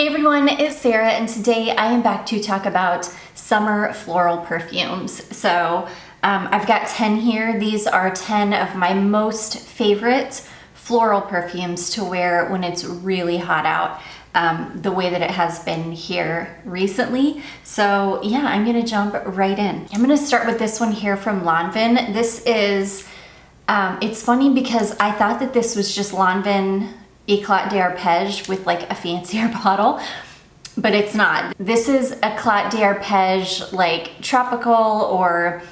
Hey everyone, it's Sarah, and today I am back to talk about summer floral perfumes. So I've got 10 here. These are 10 of my most favorite floral perfumes to wear when it's really hot out, the way that it has been here recently. So yeah, I'm gonna jump right in. I'm gonna start with this one here from Livon. This is, it's funny because I thought that this was just Livon Eclat d'Arpège with like a fancier bottle, but it's not. This is Eclat d'Arpège like tropical, or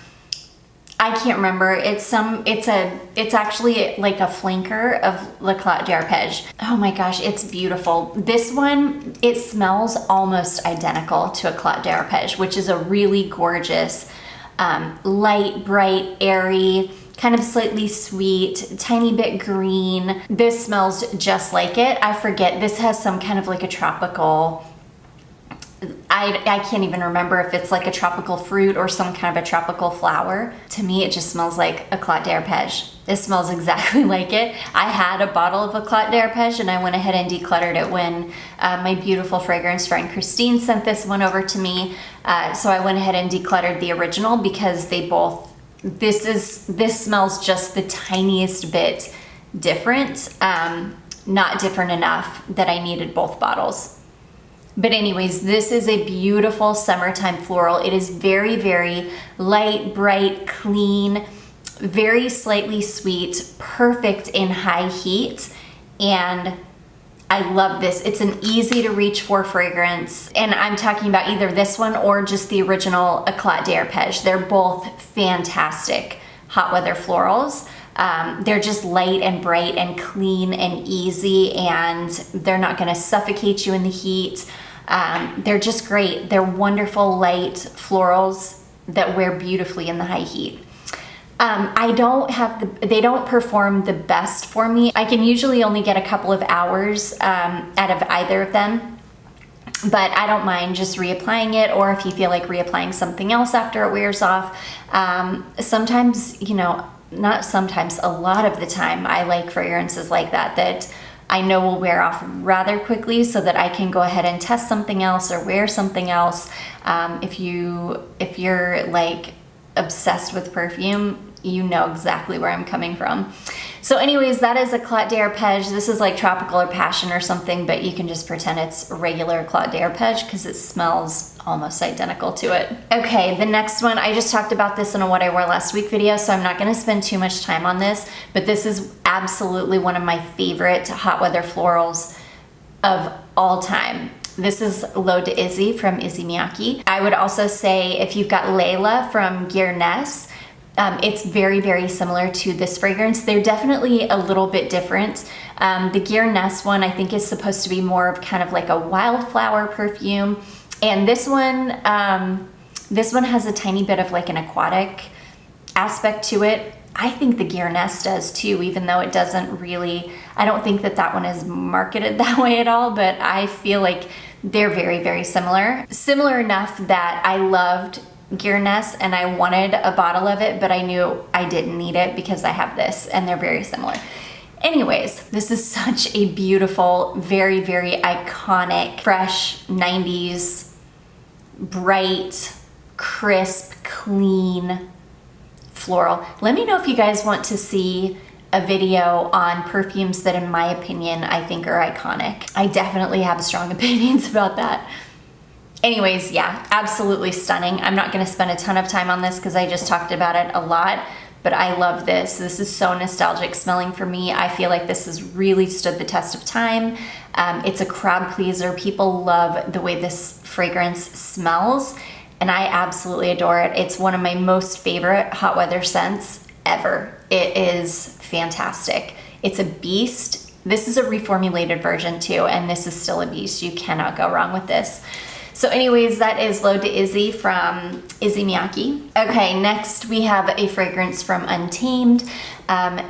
I can't remember. It's actually like a flanker of Eclat d'Arpège. Oh my gosh, it's beautiful. This one, it smells almost identical to Eclat d'Arpège, which is a really gorgeous, light, bright, airy, kind of slightly sweet, tiny bit green. This smells just like it. I forget, this has some kind of like a tropical, I can't even remember if it's like a tropical fruit or some kind of a tropical flower. To me, it just smells like Eclat d'Arpège. This smells exactly like it. I had a bottle of Eclat d'Arpège and I went ahead and decluttered it when my beautiful fragrance friend Christine sent this one over to me. So I went ahead and decluttered the original because they both, this smells just the tiniest bit different, not different enough that I needed both bottles. But anyways, this is a beautiful summertime floral. It is very, very light, bright, clean, very slightly sweet, perfect in high heat, and I love this. It's an easy to reach for fragrance, and I'm talking about either this one or just the original Eclat d'Arpège. They're both fantastic hot weather florals. They're just light and bright and clean and easy, and they're not gonna suffocate you in the heat. They're just great. They're wonderful light florals that wear beautifully in the high heat. They don't perform the best for me. I can usually only get a couple of hours out of either of them, but I don't mind just reapplying it, or if you feel like reapplying something else after it wears off. Sometimes, you know, not sometimes, a lot of the time I like fragrances like that I know will wear off rather quickly, so that I can go ahead and test something else or wear something else. If you're like obsessed with perfume, you know exactly where I'm coming from. So anyways, that is Eclat d'Arpège. This is like tropical or passion or something, but you can just pretend it's regular Eclat d'Arpège because it smells almost identical to it. Okay, the next one, I just talked about this in a What I Wore Last Week video, so I'm not gonna spend too much time on this, but this is absolutely one of my favorite hot weather florals of all time. This is L'Eau d'Izzy from Issey Miyake. I would also say if you've got Layla from Guernes, it's very, very similar to this fragrance. They're definitely a little bit different. The Guernes one I think is supposed to be more of kind of like a wildflower perfume. And this one has a tiny bit of like an aquatic aspect to it. I think the Guernes does too, even though it doesn't really, I don't think that one is marketed that way at all, but I feel like they're very, very similar. Similar enough that I loved Guernes and I wanted a bottle of it, but I knew I didn't need it because I have this, and they're very similar. Anyways, this is such a beautiful, very, very iconic, fresh 90s, bright, crisp, clean floral. Let me know if you guys want to see a video on perfumes that in my opinion I think are iconic. I definitely have strong opinions about that. Anyways, yeah, absolutely stunning. I'm not gonna spend a ton of time on this because I just talked about it a lot, but I love this. This is so nostalgic smelling for me. I feel like this has really stood the test of time. It's a crowd pleaser. People love the way this fragrance smells, and I absolutely adore it. It's one of my most favorite hot weather scents ever. It is fantastic. It's a beast. This is a reformulated version too, and this is still a beast. You cannot go wrong with this. So anyways, that is L'Eau d'Izzy from Issey Miyake. Okay, next we have a fragrance from Untamed.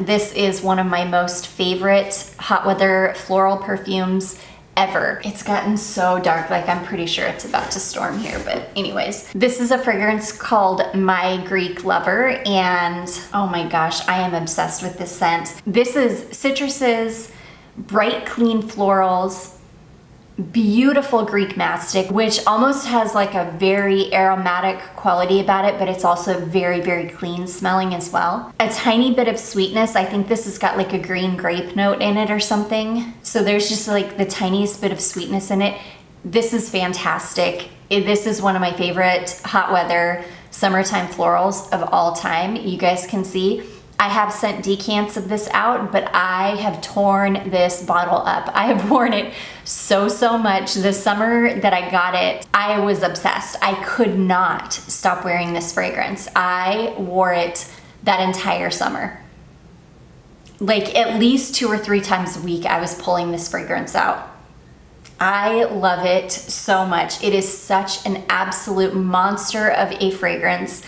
This is one of my most favorite hot weather floral perfumes ever. It's gotten so dark, like I'm pretty sure it's about to storm here, but anyways. This is a fragrance called My Greek Lover, and oh my gosh, I am obsessed with this scent. This is citruses, bright, clean florals, beautiful Greek mastic, which almost has like a very aromatic quality about it, but it's also very, very clean smelling as well. A tiny bit of sweetness. I think this has got like a green grape note in it or something. So there's just like the tiniest bit of sweetness in it. This is fantastic. This is one of my favorite hot weather summertime florals of all time. You guys can see I have sent decants of this out, but I have torn this bottle up. I have worn it so much. The summer that I got it, I was obsessed. I could not stop wearing this fragrance. I wore it that entire summer. Like at least 2 or 3 times a week, I was pulling this fragrance out. I love it so much. It is such an absolute monster of a fragrance.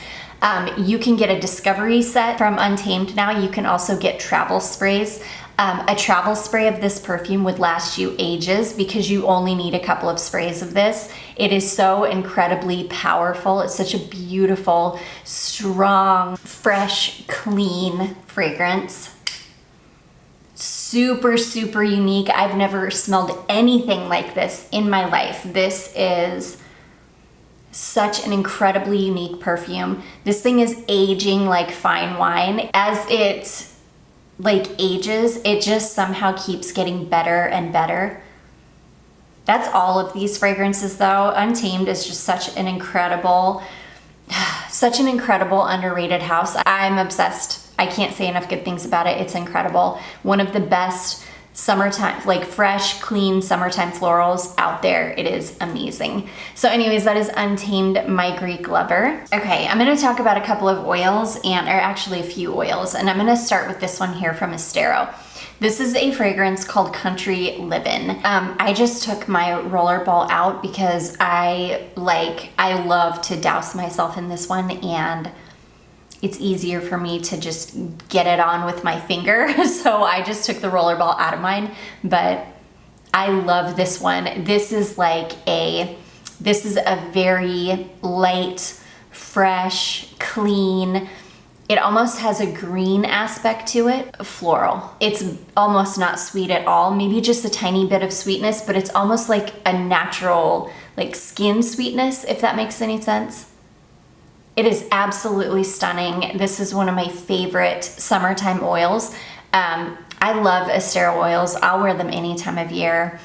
You can get a discovery set from Untamed now. You can also get travel sprays. A travel spray of this perfume would last you ages because you only need a couple of sprays of this. It is so incredibly powerful. It's such a beautiful, strong, fresh, clean fragrance. Super, super unique. I've never smelled anything like this in my life. This is such an incredibly unique perfume. This thing is aging like fine wine. As it like ages, it just somehow keeps getting better and better. That's all of these fragrances though. Untamed is just such an incredible underrated house. I'm obsessed. I can't say enough good things about it. It's incredible. One of the best summertime, like fresh, clean summertime florals out there. It is amazing. So anyways, that is Untamed, my Greek lover. Okay, I'm gonna talk about a couple of oils or actually a few oils, and I'm gonna start with this one here from Estero. This is a fragrance called Country Livon. I just took my rollerball out because I love to douse myself in this one, and it's easier for me to just get it on with my finger. So I just took the rollerball out of mine, but I love this one. This is a very light, fresh, clean. It almost has a green aspect to it, floral. It's almost not sweet at all, maybe just a tiny bit of sweetness, but it's almost like a natural, like skin sweetness, if that makes any sense. It is absolutely stunning. This is one of my favorite summertime oils. I love Estero oils. I'll wear them any time of year.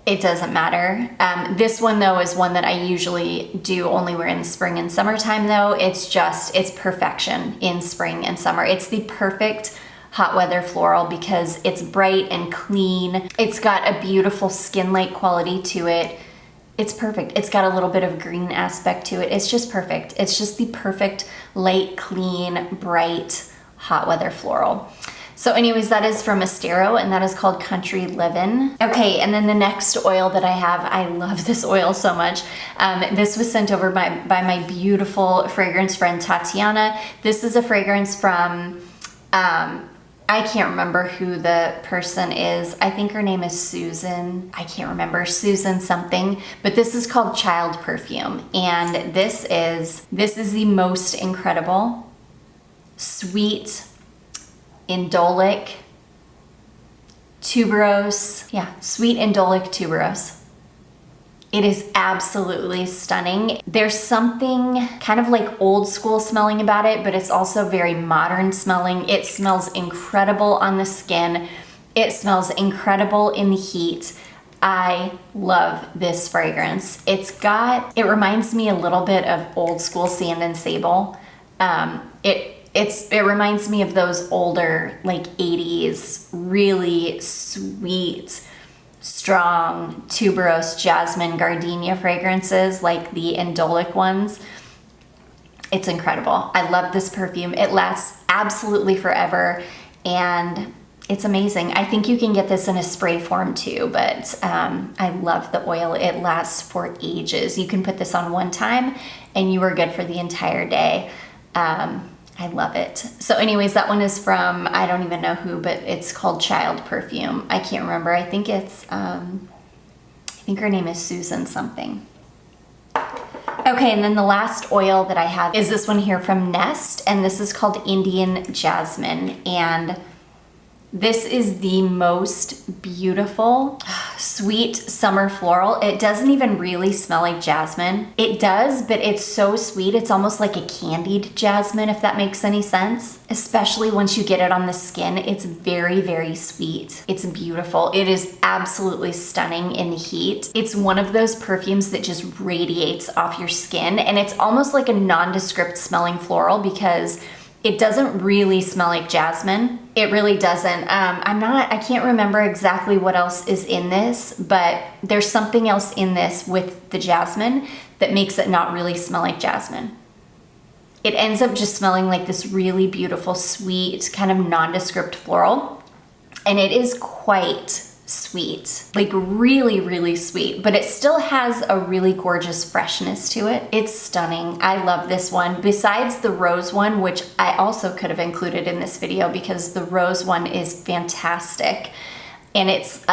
It doesn't matter. This one though is one that I usually do only wear in the spring and summertime though. It's perfection in spring and summer. It's the perfect hot weather floral because it's bright and clean. It's got a beautiful skin-like quality to it. It's perfect. It's got a little bit of green aspect to it. It's just perfect. It's just the perfect light, clean, bright, hot weather floral. So anyways, that is from Estero and that is called Country Livon. Okay, and then the next oil that I have, I love this oil so much. This was sent over by my beautiful fragrance friend Tatiana. This is a fragrance from, I can't remember who the person is. I think her name is Susan. I can't remember, Susan something, but this is called Child Perfume. And this is the most incredible, sweet, indolic, tuberose. Yeah, sweet indolic tuberose. It is absolutely stunning. There's something kind of like old school smelling about it, but it's also very modern smelling. It smells incredible on the skin. It smells incredible in the heat. I love this fragrance. It reminds me a little bit of old school Sand and Sable. It reminds me of those older, like 80s, really sweet, strong tuberose, jasmine, gardenia fragrances, like the indolic ones. It's incredible. I love this perfume. It lasts absolutely forever and it's amazing. I think you can get this in a spray form too, but I love the oil. It lasts for ages. You can put this on one time and you are good for the entire day. I love it. So anyways, that one is from, I don't even know who, but it's called Child Perfume. I can't remember. I think it's, I think her name is Susan something. Okay, and then the last oil that I have is this one here from Nest, and this is called Indian Jasmine. And this is the most beautiful, sweet summer floral. It doesn't even really smell like jasmine. It does, but it's so sweet. It's almost like a candied jasmine, if that makes any sense. Especially once you get it on the skin, it's very, very sweet. It's beautiful. It is absolutely stunning in the heat. It's one of those perfumes that just radiates off your skin, and it's almost like a nondescript smelling floral because it doesn't really smell like jasmine. It really doesn't. I can't remember exactly what else is in this, but there's something else in this with the jasmine that makes it not really smell like jasmine. It ends up just smelling like this really beautiful, sweet, kind of nondescript floral. And it is quite sweet, like really, really sweet, but it still has a really gorgeous freshness to it. It's stunning. I love this one. Besides the rose one, which I also could have included in this video because the rose one is fantastic. And it's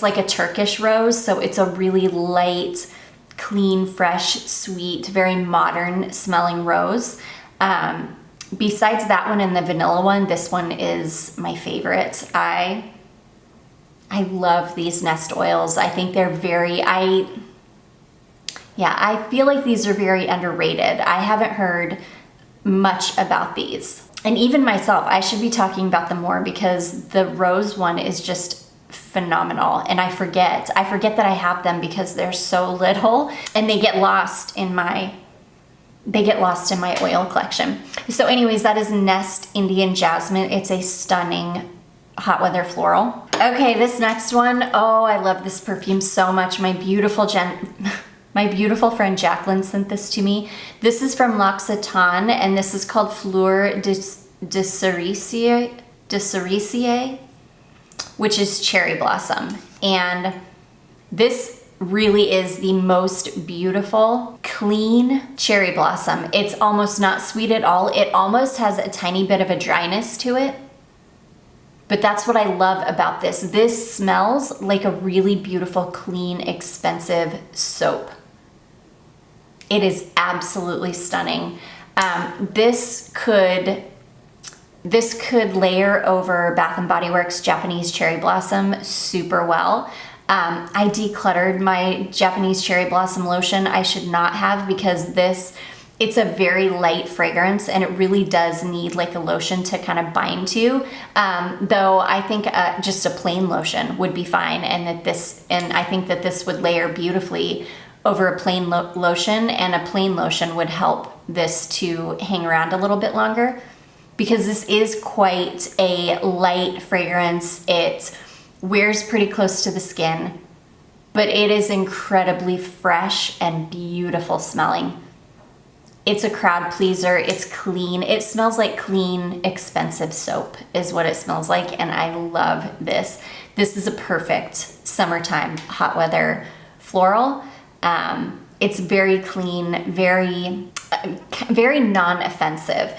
like a Turkish rose, so it's a really light, clean, fresh, sweet, very modern smelling rose. Besides that one and the vanilla one, this one is my favorite. I love these nest oils. I think they're I feel like these are very underrated. I haven't heard much about these. And even myself, I should be talking about them more because the rose one is just phenomenal. And I forget that I have them because they're so little and they get lost in my oil collection. So anyways, that is Nest Indian Jasmine. It's a stunning hot weather floral. Okay, this next one, oh, I love this perfume so much. My beautiful friend Jacqueline sent this to me. This is from L'Occitane, and this is called Fleur de Cerisier, which is cherry blossom. And this really is the most beautiful, clean cherry blossom. It's almost not sweet at all. It almost has a tiny bit of a dryness to it. But that's what I love about this. This smells like a really beautiful, clean, expensive soap. It is absolutely stunning. This could layer over Bath & Body Works Japanese Cherry Blossom super well. I decluttered my Japanese Cherry Blossom lotion. I should not have because it's a very light fragrance and it really does need like a lotion to kind of bind to. Though I think just a plain lotion would be fine, and I think that this would layer beautifully over a plain lotion, and a plain lotion would help this to hang around a little bit longer because this is quite a light fragrance. It wears pretty close to the skin, but it is incredibly fresh and beautiful smelling. It's a crowd pleaser. It's clean. It smells like clean, expensive soap is what it smells like. And I love this. This is a perfect summertime hot weather floral. It's very clean, very non-offensive.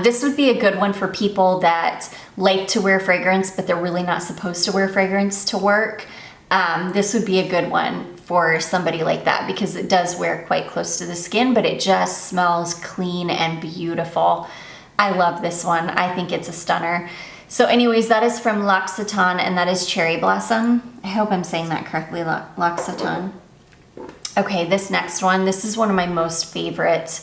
This would be a good one for people that like to wear fragrance, but they're really not supposed to wear fragrance to work. This would be a good one for somebody like that because it does wear quite close to the skin, but it just smells clean and beautiful. I love this one. I think it's a stunner. So anyways, that is from L'Occitane, and that is Cherry Blossom. I hope I'm saying that correctly, L'Occitane. Okay, this next one, this is one of my most favorite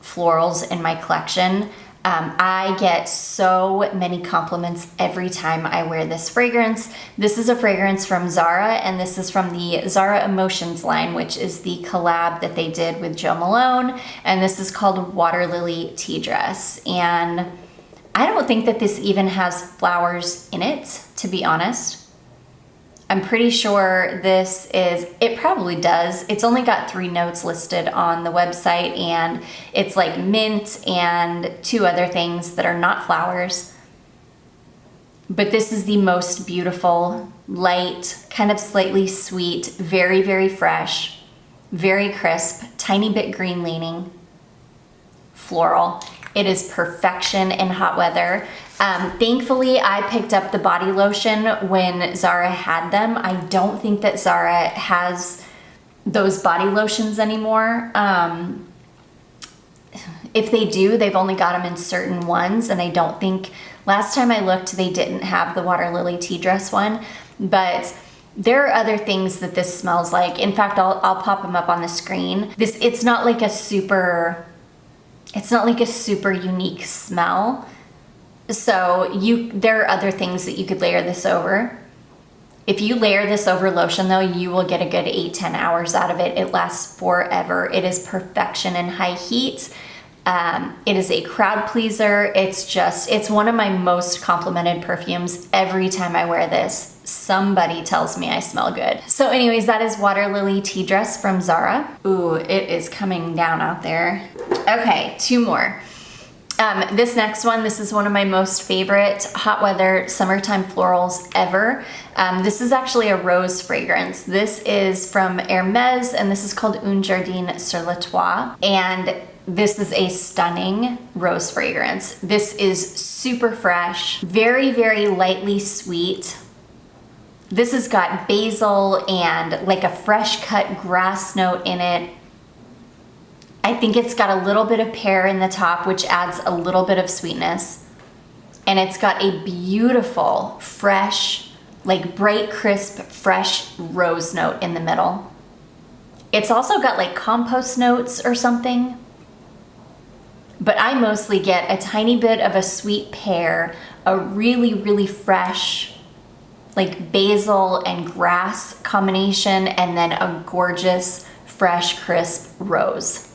florals in my collection. I get so many compliments every time I wear this fragrance. This is a fragrance from Zara, and this is from the Zara Emotions line, which is the collab that they did with Jo Malone, and this is called Waterlily Tea Dress. And I don't think that this even has flowers in it, to be honest. I'm pretty sure it probably does. It's only got 3 notes listed on the website, and it's like mint and 2 other things that are not flowers. But this is the most beautiful, light, kind of slightly sweet, very, very fresh, very crisp, tiny bit green leaning floral. It is perfection in hot weather. Thankfully, I picked up the body lotion when Zara had them. I don't think that Zara has those body lotions anymore. If they do, they've only got them in certain ones, and I don't think, last time I looked, they didn't have the Waterlily Tea Dress one, but There are other things that this smells like. In fact, I'll pop them up on the screen. It's not like a super unique smell. So there are other things that you could layer this over. If you layer this over lotion though, you will get a good 8-10 hours out of it. It lasts forever. It is perfection in high heat. It is a crowd pleaser. It's one of my most complimented perfumes. Every time I wear this, somebody tells me I smell good. So anyways, that is Waterlily Tea Dress from Zara. Ooh, it is coming down out there. Okay, 2 more. This next one, this is one of my most favorite hot weather summertime florals ever. This is actually a rose fragrance. This is from Hermes, and this is called Un Jardin sur le Toit. And this is a stunning rose fragrance. This is super fresh, very, very lightly sweet. This has got basil and like a fresh cut grass note in it. I think it's got a little bit of pear in the top, which adds a little bit of sweetness. And it's got a beautiful, fresh, like bright, crisp, fresh rose note in the middle. It's also got like compost notes or something. But I mostly get a tiny bit of a sweet pear, a really, really fresh, like basil and grass combination, and then a gorgeous, fresh, crisp rose.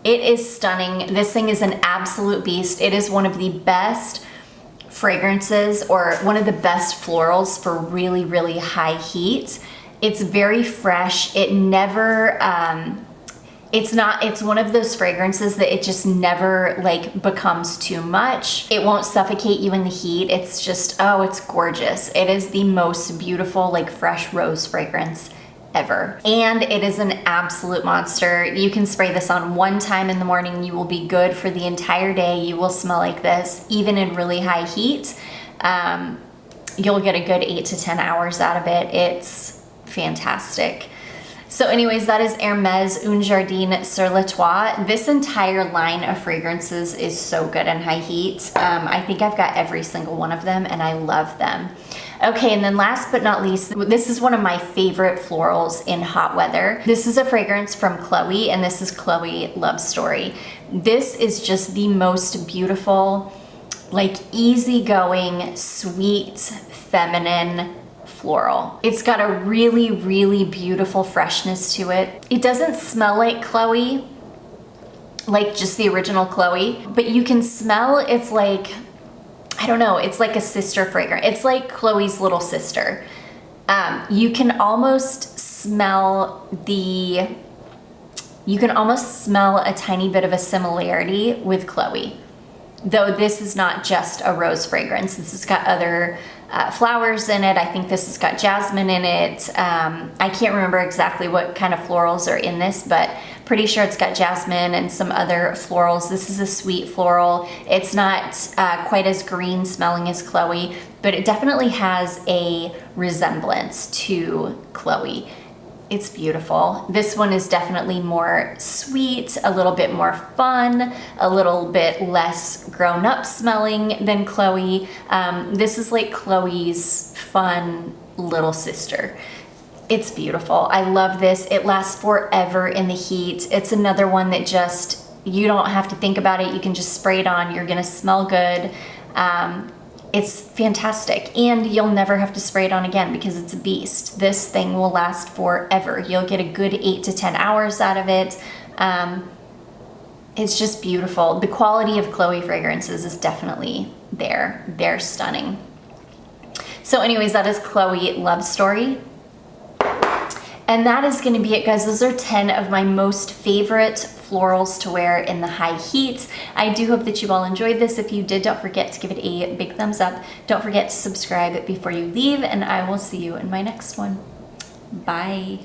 It is stunning. This thing is an absolute beast. It is one of the best fragrances, or one of the best florals for really, really high heat. It's very fresh. It never, it's one of those fragrances that it just never like becomes too much. It won't suffocate you in the heat. It's just, oh, it's gorgeous. It is the most beautiful, like fresh rose fragrance ever. And it is an absolute monster. You can spray this on one time in the morning. You will be good for the entire day. You will smell like this, even in really high heat. You'll get a good 8-10 hours out of it. It's fantastic. So anyways, that is Hermes Un Jardin sur le Toit. This entire line of fragrances is so good in high heat. I think I've got every single one of them and I love them. Okay, and then last but not least, this is one of my favorite florals in hot weather. This is a fragrance from Chloe, and this is Chloe Love Story. This is just the most beautiful, like easygoing, sweet, feminine floral. It's got a really, really beautiful freshness to it. It doesn't smell like Chloe, like just the original Chloe, but you can smell it's like, I don't know, it's like a sister fragrance. It's like Chloe's little sister. You can almost smell a tiny bit of a similarity with Chloe. Though this is not just a rose fragrance. This has got other flowers in it. I think this has got jasmine in it. I can't remember exactly what kind of florals are in this, but pretty sure it's got jasmine and some other florals. This is a sweet floral. It's not quite as green smelling as Chloe, but it definitely has a resemblance to Chloe. It's beautiful. This one is definitely more sweet, a little bit more fun, a little bit less grown-up smelling than Chloe. This is like Chloe's fun little sister. It's beautiful. I love this. It lasts forever in the heat. It's another one that just, you don't have to think about it. You can just spray it on. You're gonna smell good. It's fantastic, and you'll never have to spray it on again because it's a beast. This thing will last forever. You'll get a good 8-10 hours out of it. It's just beautiful. The quality of Chloe fragrances is definitely there. They're stunning. So anyways, that is Chloe Love Story. And that is gonna be it, guys. Those are 10 of my most favorite florals to wear in the high heat. I do hope that you all enjoyed this. If you did, don't forget to give it a big thumbs up. Don't forget to subscribe before you leave, and I will see you in my next one. Bye.